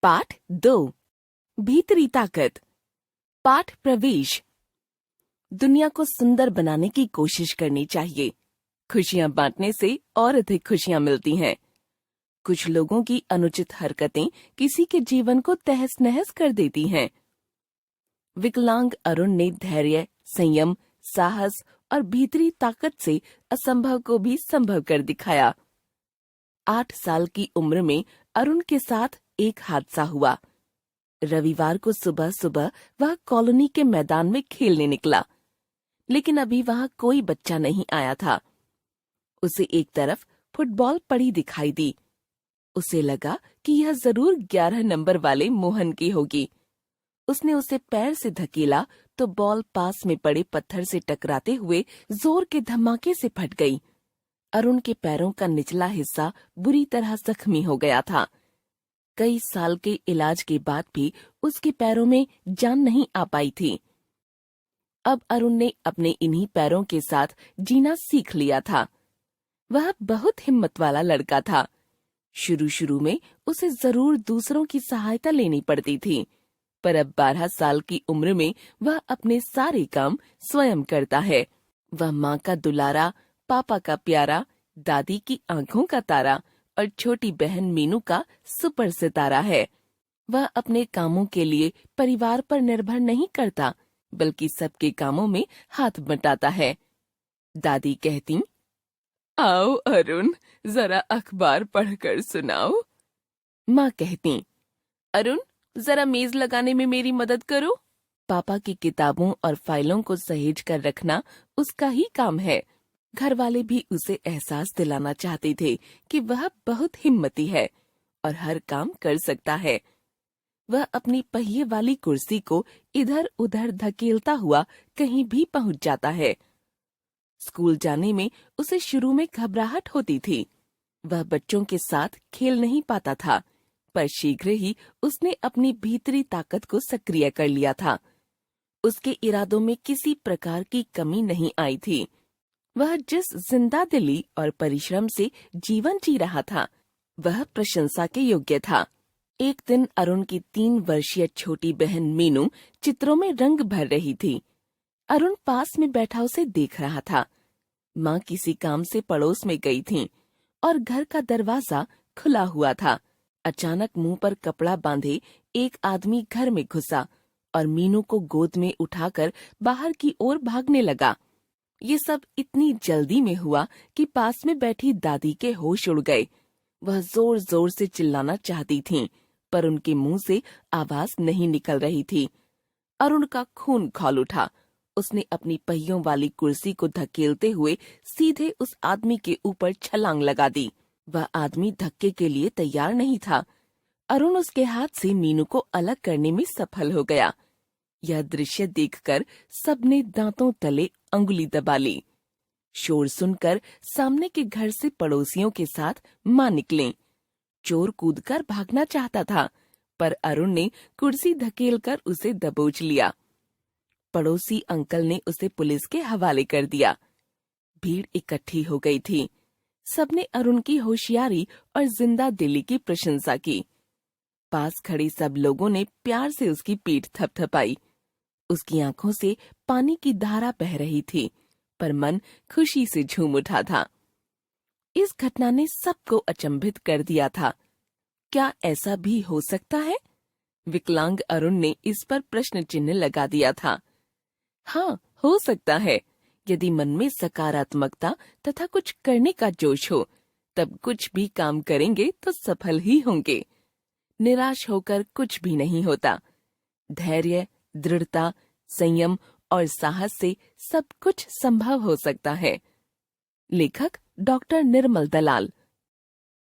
पाठ 2 भीतरी ताकत। पाठ प्रवेश। दुनिया को सुंदर बनाने की कोशिश करनी चाहिए। खुशियां बांटने से और अधिक खुशियां मिलती हैं। कुछ लोगों की अनुचित हरकतें किसी के जीवन को तहस नहस कर देती हैं। विकलांग अरुण ने धैर्य, संयम, साहस और भीतरी ताकत से असंभव को भी संभव कर दिखाया। 8 साल की उम्र में अरुण के साथ एक हादसा हुआ। रविवार को सुबह सुबह वह कॉलोनी के मैदान में खेलने निकला, लेकिन अभी वहां कोई बच्चा नहीं आया था। उसे एक तरफ फुटबॉल पड़ी दिखाई दी। उसे लगा कि यह जरूर 11 नंबर वाले मोहन की होगी। उसने उसे पैर से धकेला तो बॉल पास में पड़े पत्थर से टकराते हुए जोर के धमाके से फट गई। अरुण के पैरों का निचला हिस्सा बुरी तरह जख्मी हो गया था। कई साल के इलाज के बाद भी उसके पैरों में जान नहीं आ पाई थी। अब अरुण ने अपने इन्हीं पैरों के साथ जीना सीख लिया था। वह बहुत हिम्मत वाला लड़का था। शुरू शुरू में उसे जरूर दूसरों की सहायता लेनी पड़ती थी, पर अब 12 साल की उम्र में वह अपने सारे काम स्वयं करता है। वह माँ का दुलारा, पापा का प्यारा, दादी की आंखों का तारा और छोटी बहन मीनू का सुपर सितारा है। वह अपने कामों के लिए परिवार पर निर्भर नहीं करता, बल्कि सबके कामों में हाथ बटाता है। दादी कहती, आओ अरुण, जरा अखबार पढ़कर सुनाओ। माँ कहती, अरुण, जरा मेज लगाने में मेरी मदद करो। पापा की किताबों और फाइलों को सहेज कर रखना उसका ही काम है। घर वाले भी उसे एहसास दिलाना चाहते थे कि वह बहुत हिम्मती है और हर काम कर सकता है। वह अपनी पहिए वाली कुर्सी को इधर उधर धकेलता हुआ कहीं भी पहुंच जाता है। स्कूल जाने में उसे शुरू में घबराहट होती थी। वह बच्चों के साथ खेल नहीं पाता था, पर शीघ्र ही उसने अपनी भीतरी ताकत को सक्रिय कर लिया था। उसके इरादों में किसी प्रकार की कमी नहीं आई थी। वह जिस जिंदा दिली और परिश्रम से जीवन जी रहा था, वह प्रशंसा के योग्य था। एक दिन अरुण की 3 वर्षीय छोटी बहन मीनू चित्रों में रंग भर रही थी। अरुण पास में बैठा उसे देख रहा था। माँ किसी काम से पड़ोस में गई थी और घर का दरवाजा खुला हुआ था। अचानक मुंह पर कपड़ा बांधे एक आदमी घर में घुसा और मीनू को गोद में उठाकर बाहर की ओर भागने लगा। ये सब इतनी जल्दी में हुआ कि पास में बैठी दादी के होश उड़ गए। वह जोर जोर से चिल्लाना चाहती थीं, पर उनके मुंह से आवाज नहीं निकल रही थी। अरुण का खून खौल उठा। उसने अपनी पहियों वाली कुर्सी को धकेलते हुए सीधे उस आदमी के ऊपर छलांग लगा दी। वह आदमी धक्के के लिए तैयार नहीं था। अरुण उसके हाथ से मीनू को अलग करने में सफल हो गया। यह दृश्य देखकर सबने दांतों तले अंगुली दबा ली। शोर सुनकर सामने के घर से पड़ोसियों के साथ मां निकले। चोर कूदकर भागना चाहता था, पर अरुण ने कुर्सी धकेलकर उसे दबोच लिया। पड़ोसी अंकल ने उसे पुलिस के हवाले कर दिया। भीड़ इकट्ठी हो गई थी। सबने अरुण की होशियारी और जिंदा दिली की प्रशंसा की। पास खड़े सब लोगों ने प्यार से उसकी पीठ थपथपाई। उसकी आंखों से पानी की धारा बह रही थी, पर मन खुशी से झूम उठा था। इस घटना ने सबको अचंभित कर दिया था। क्या ऐसा भी हो सकता है? विकलांग अरुण ने इस पर प्रश्न चिन्ह लगा दिया था। हाँ, हो सकता है। यदि मन में सकारात्मकता तथा कुछ करने का जोश हो, तब कुछ भी काम करेंगे तो सफल ही होंगे। निराश होकर कुछ भी नहीं होता। धैर्य, दृढ़ता, संयम और साहस से सब कुछ संभव हो सकता है। लेखक डॉक्टर निर्मल दलाल।